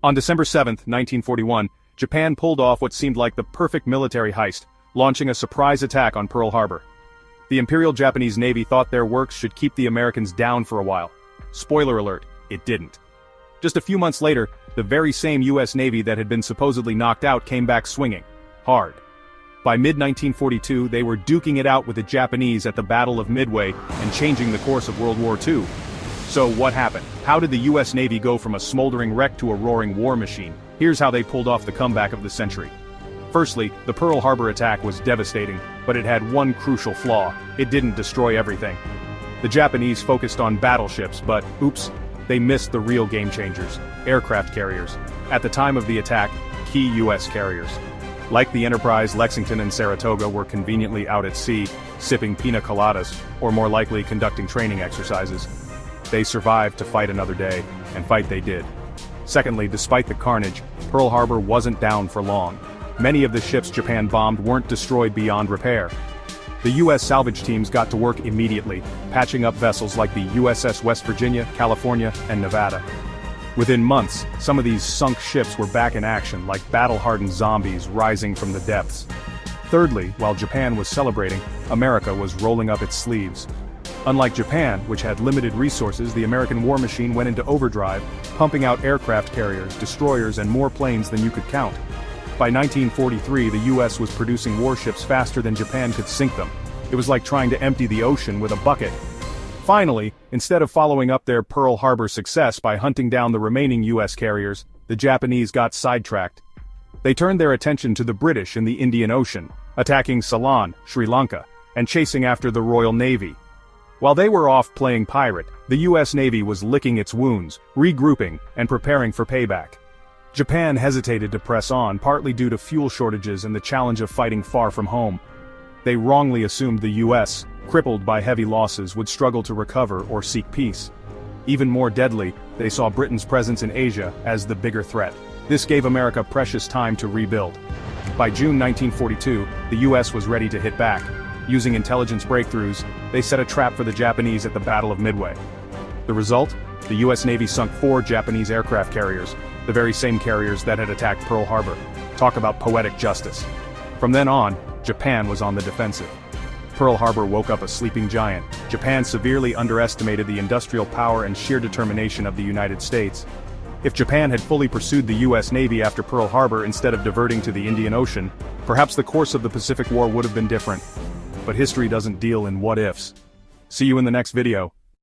On December 7, 1941, Japan pulled off what seemed like the perfect military heist, launching a surprise attack on Pearl Harbor. The Imperial Japanese Navy thought their works should keep the Americans down for a while. Spoiler alert, it didn't. Just a few months later, the very same US Navy that had been supposedly knocked out came back swinging. Hard. By mid-1942, they were duking it out with the Japanese at the Battle of Midway and changing the course of World War II. So what happened? How did the US Navy go from a smoldering wreck to a roaring war machine? Here's how they pulled off the comeback of the century. Firstly, the Pearl Harbor attack was devastating, but it had one crucial flaw: it didn't destroy everything. The Japanese focused on battleships, but, oops, they missed the real game changers: aircraft carriers. At the time of the attack, key US carriers, like the Enterprise, Lexington, and Saratoga, were conveniently out at sea, sipping pina coladas, or more likely conducting training exercises. They survived to fight another day, and fight they did. Secondly, despite the carnage, Pearl Harbor wasn't down for long. Many of the ships Japan bombed weren't destroyed beyond repair. The US salvage teams got to work immediately, patching up vessels like the USS West Virginia, California, and Nevada. Within months, some of these sunk ships were back in action like battle-hardened zombies rising from the depths. Thirdly, while Japan was celebrating, America was rolling up its sleeves. Unlike Japan, which had limited resources, the American war machine went into overdrive, pumping out aircraft carriers, destroyers, and more planes than you could count. By 1943, the US was producing warships faster than Japan could sink them. It was like trying to empty the ocean with a bucket. Finally, instead of following up their Pearl Harbor success by hunting down the remaining US carriers, the Japanese got sidetracked. They turned their attention to the British in the Indian Ocean, attacking Ceylon, Sri Lanka, and chasing after the Royal Navy. While they were off playing pirate, the US Navy was licking its wounds, regrouping, and preparing for payback. Japan hesitated to press on, partly due to fuel shortages and the challenge of fighting far from home. They wrongly assumed the US, crippled by heavy losses, would struggle to recover or seek peace. Even more deadly, they saw Britain's presence in Asia as the bigger threat. This gave America precious time to rebuild. By June 1942, the US was ready to hit back. Using intelligence breakthroughs, they set a trap for the Japanese at the Battle of Midway. The result? The US Navy sunk 4 Japanese aircraft carriers, the very same carriers that had attacked Pearl Harbor. Talk about poetic justice. From then on, Japan was on the defensive. Pearl Harbor woke up a sleeping giant. Japan severely underestimated the industrial power and sheer determination of the United States. If Japan had fully pursued the US Navy after Pearl Harbor instead of diverting to the Indian Ocean, perhaps the course of the Pacific War would have been different. But history doesn't deal in what-ifs. See you in the next video.